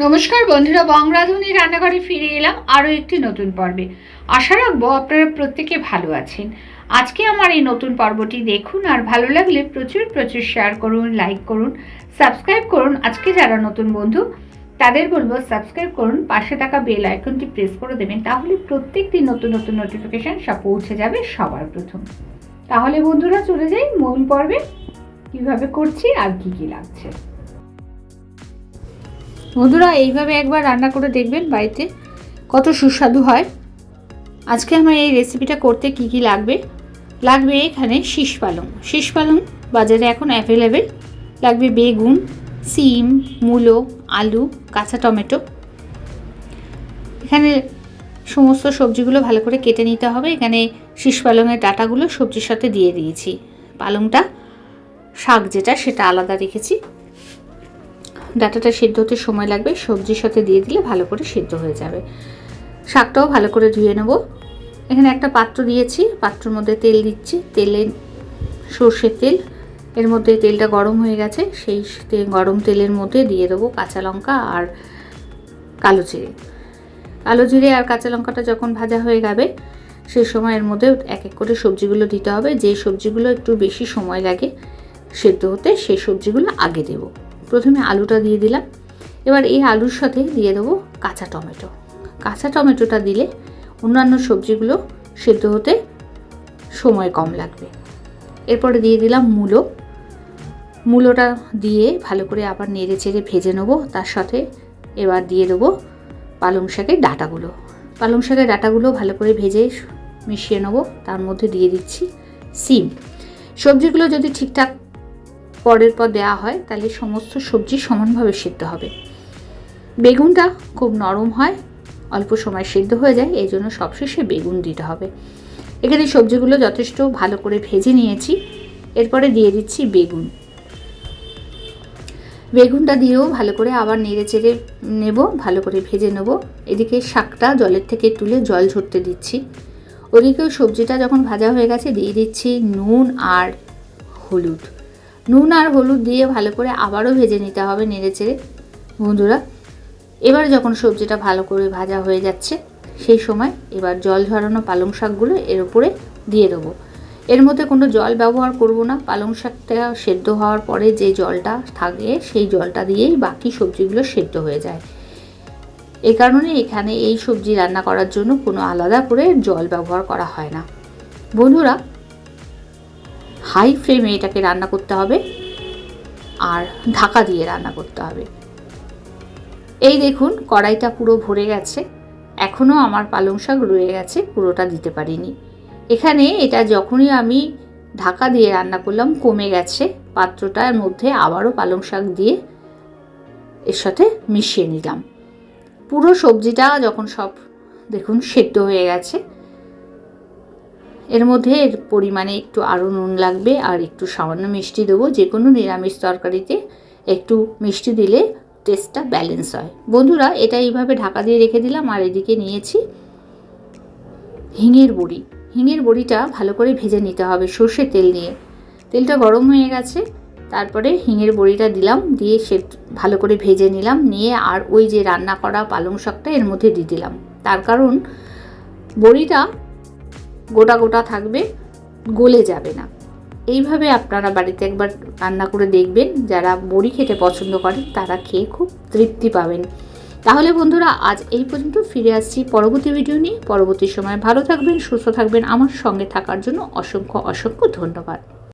নমস্কার বন্ধুরা, বংরাধুনি রান্নাঘরে ফিরে এলাম আরও একটি নতুন পর্বে। আশা রাখবো আপনারা প্রত্যেকে ভালো আছেন। আজকে আমার এই নতুন পর্বটি দেখুন, আর ভালো লাগলে প্রচুর প্রচুর শেয়ার করুন, লাইক করুন, সাবস্ক্রাইব করুন। আজকে যারা নতুন বন্ধু তাদের বলবো সাবস্ক্রাইব করুন, পাশে থাকা বেল আইকনটি প্রেস করে দেবেন, তাহলে প্রত্যেক দিন নতুন নতুন নোটিফিকেশান সব পৌঁছে যাবে সবার প্রথম। তাহলে বন্ধুরা চলে যাই মূল পর্বে, কীভাবে করছি আর কী কী লাগছে। বন্ধুরা এইভাবে একবার রান্না করে দেখবেন, বাড়িতে কত সুস্বাদু হয়। আজকে আমার এই রেসিপিটা করতে কি কি লাগবে এখানে শীষ পালং বাজারে এখন অ্যাভেলেবেল। লাগবে বেগুন, সিম, মূলো, আলু, কাঁচা টমেটো। এখানে সমস্ত সবজিগুলো ভালো করে কেটে নিতে হবে। এখানে শীষ পালংয়ের ডাঁটাগুলো সবজির সাথে দিয়ে দিয়েছি। পালংটা শাক যেটা সেটা আলাদা রেখেছি। ডাঁটাটা সিদ্ধ হতে সময় লাগবে, সবজির সাথে দিয়ে দিলে ভালো করে সিদ্ধ হয়ে যাবে। শাকটাও ভালো করে ধুয়ে নেব। এখানে একটা পাত্র দিয়েছি, পাত্রের মধ্যে তেল দিচ্ছি। তেলে সর্ষের তেল, এর মধ্যে তেলটা গরম হয়ে গেছে। সেই গরম তেলের মধ্যে দিয়ে দেবো কাঁচা লঙ্কা আর কালো জিরে আর কাঁচা লঙ্কাটা যখন ভাজা হয়ে যাবে সেই সময় এর মধ্যে এক এক করে সবজিগুলো দিতে হবে। যে সবজিগুলো একটু বেশি সময় লাগে সেদ্ধ হতে সেই সবজিগুলো আগে দেবো। প্রথমে আলুটা দিয়ে দিলাম। এবার এই আলুর সাথে দিয়ে দেবো কাঁচা টমেটোটা দিলে অন্যান্য সবজিগুলো সেদ্ধ হতে সময় কম লাগবে। এরপরে দিয়ে দিলাম মূলোটা দিয়ে ভালো করে আবার নেড়ে চেড়ে ভেজে নেবো। তার সাথে এবার দিয়ে দেবো পালং শাকের ডাঁটাগুলো ভালো করে ভেজে মিশিয়ে নেবো। তার মধ্যে দিয়ে দিচ্ছি সিম। সবজিগুলো যদি ঠিকঠাক পরের পর দেওয়া হয় তাহলে সমস্ত সবজি সমানভাবে সিদ্ধ হবে। বেগুনটা খুব নরম হয়, অল্প সময় সিদ্ধ হয়ে যায়, এই জন্য সবশেষে বেগুন দিতে হবে। এখানে সবজিগুলো যথেষ্ট ভালো করে ভেজে নিয়েছি। এরপরে দিয়ে দিচ্ছি বেগুনটা দিয়েও ভালো করে আবার নেড়ে চেড়ে নেব, ভালো করে ভেজে নেব। এদিকে শাকটা জলের থেকে তুলে জল ঝরতে দিচ্ছি। ওদিকেও সবজিটা যখন ভাজা হয়ে গেছে দিয়ে দিচ্ছি নুন আর হলুদ দিয়ে ভালো করে আবারও ভেজে নিতে হবে নেড়ে চেড়ে। বন্ধুরা এবার যখন সবজিটা ভালো করে ভাজা হয়ে যাচ্ছে সেই সময় এবার জল ঝরানো পালং শাকগুলো এর উপরে দিয়ে দেবো। এর মধ্যে কোনো জল ব্যবহার করব না। পালং শাকটা সেদ্ধ হওয়ার পরে যে জলটা থাকে সেই জলটা দিয়েই বাকি সবজিগুলো সেদ্ধ হয়ে যায়। এই কারণে এখানে এই সবজি রান্না করার জন্য কোনো আলাদা করে জল ব্যবহার করা হয় না। বন্ধুরা হাই ফ্লেমে এটাকে রান্না করতে হবে আর ঢাকা দিয়ে রান্না করতে হবে। এই দেখুন কড়াইটা পুরো ভরে গেছে, এখনও আমার পালং শাক রয়ে গেছে, পুরোটা দিতে পারিনি। এখানে এটা যখনই আমি ঢাকা দিয়ে রান্না করলাম কমে গেছে। পাত্রটার মধ্যে আবারও পালং শাক দিয়ে এর সাথে মিশিয়ে নিলাম। পুরো সবজিটা যখন সব দেখুন সেদ্ধ হয়ে গেছে, এর মধ্যে এর পরিমাণে একটু আরও নুন লাগবে আর একটু সামান্য মিষ্টি দেবো। যে কোনো নিরামিষ তরকারিতে একটু মিষ্টি দিলে টেস্টটা ব্যালেন্স হয়। বন্ধুরা এটা এইভাবে ঢাকা দিয়ে রেখে দিলাম। আর এদিকে নিয়েছি হিঙের বড়িটা ভালো করে ভেজে নিতে হবে সর্ষের তেল নিয়ে। তেলটা গরম হয়ে গেছে, তারপরে হিঙের বড়িটা দিলাম, দিয়ে সে ভালো করে ভেজে নিলাম। নিয়ে আর ওই যে রান্না করা পালং শাকটা এর মধ্যে দিয়ে দিলাম। তার কারণ বড়িটা গোটা গোটা থাকবে, গলে যাবে না। এইভাবে আপনারা বাড়িতে একবার রান্না করে দেখবেন। যারা বড়ি খেতে পছন্দ করেন তারা খেয়ে খুব তৃপ্তি পাবেন। তাহলে বন্ধুরা আজ এই পর্যন্ত, ফিরে আসছি পরবর্তী ভিডিও নিয়ে। পরবর্তী সময় ভালো থাকবেন, সুস্থ থাকবেন। আমার সঙ্গে থাকার জন্য অসংখ্য ধন্যবাদ।